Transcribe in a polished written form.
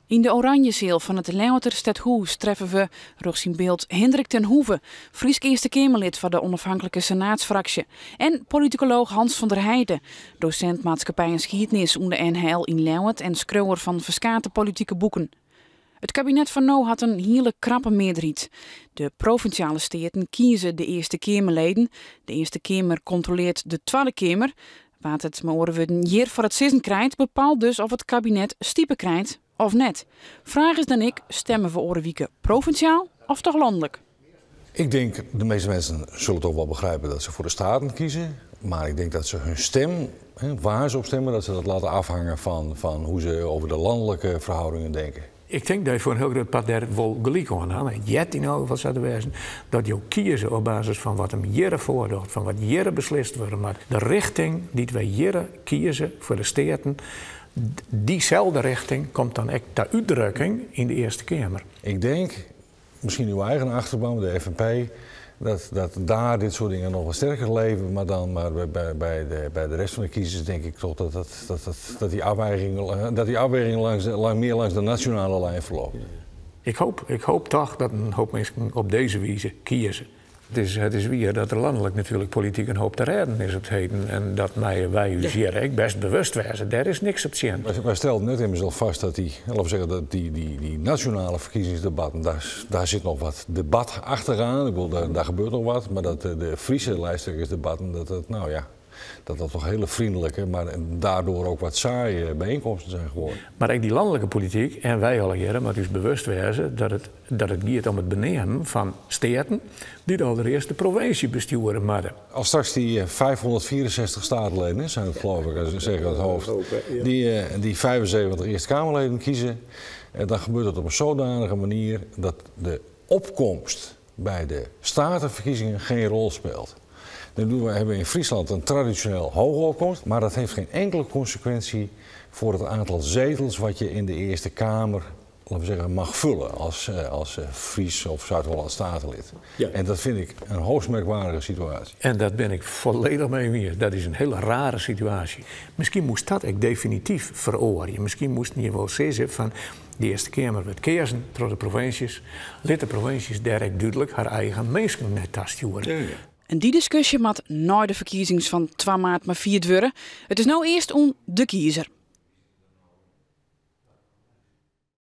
In de Oranjezeel van het Leeuwarter treffen we rug zijn beeld Hendrik ten Hoeve, Fries Eerste Kamerlid van de onafhankelijke senaatsfractie, en politicoloog Hans van der Heijden, docent maatschappij en geschiedenis onder de NHL in Leeuwarden en schrijver van verskate politieke boeken. Het kabinet van Nou had een hele krappe meerderheid. De provinciale steden kiezen de Eerste Kamerleden. De Eerste Kamer controleert de Tweede Kamer. Wat het een jaar voor het zitten krijgt, bepaalt dus of het kabinet stiepen krijgt of net. Vraag is dan stemmen we Orenwieken provinciaal of toch landelijk? Ik denk, de meeste mensen zullen toch wel begrijpen dat ze voor de Staten kiezen. Maar ik denk dat ze hun stem, waar ze op stemmen, dat ze dat laten afhangen van hoe ze over de landelijke verhoudingen denken. Ik denk dat je voor een heel groot part daar wel gelijk aan had. Jet in elk geval zou er wezen dat je kiezen op basis van wat hem jaren voordoet, van wat jaren beslist wordt. Maar de richting die wij jaren kiezen voor de steden, diezelfde richting komt dan echt ter uitdrukking in de Eerste Kamer. Ik denk, misschien uw eigen achterban, de FNP, dat daar dit soort dingen nog wat sterker leven, maar bij de rest van de kiezers denk ik toch dat die afweging meer langs de nationale lijn verloopt. Ik hoop toch dat een hoop mensen op deze wijze kiezen. Het is weer dat er landelijk natuurlijk politiek een hoop te redden is op het heden. En dat wij u hier best bewust zijn. Daar is niks op te zien. Wij stelden net in mezelf vast dat die nationale verkiezingsdebatten, daar zit nog wat debat achteraan. Ik bedoel, daar gebeurt nog wat. Maar dat de Friese lijsttrekkersdebatten, dat toch hele vriendelijke, maar daardoor ook wat saaie bijeenkomsten zijn geworden. Maar ook die landelijke politiek, en wij alle jaren, maar dus bewust wezen dat het gaat om het benemen van steden die allereerst de provincie besturen moeten. Als straks die 564 statenleden zijn het geloof ik, als ik zeg uit het hoofd, die 75 Eerste Kamerleden kiezen, dan gebeurt het op een zodanige manier dat de opkomst bij de statenverkiezingen geen rol speelt. We hebben in Friesland een traditioneel hoge opkomst, maar dat heeft geen enkele consequentie voor het aantal zetels wat je in de Eerste Kamer, laten we zeggen, mag vullen als Fries of Zuid-Holland statenlid. Ja. En dat vind ik een hoogst merkwaardige situatie. En dat ben ik volledig mee eens. Dat is een hele rare situatie. Misschien moest dat ook definitief veroordelen. Misschien moest je wel zeggen van de Eerste Kamer werd kiezen door de provincies. Lid de provincies direct duidelijk haar eigen mensen net tasturen. Ja. En die discussie moet na de verkiezings van 2 maart maar vierd worden. Het is nou eerst om de kiezer.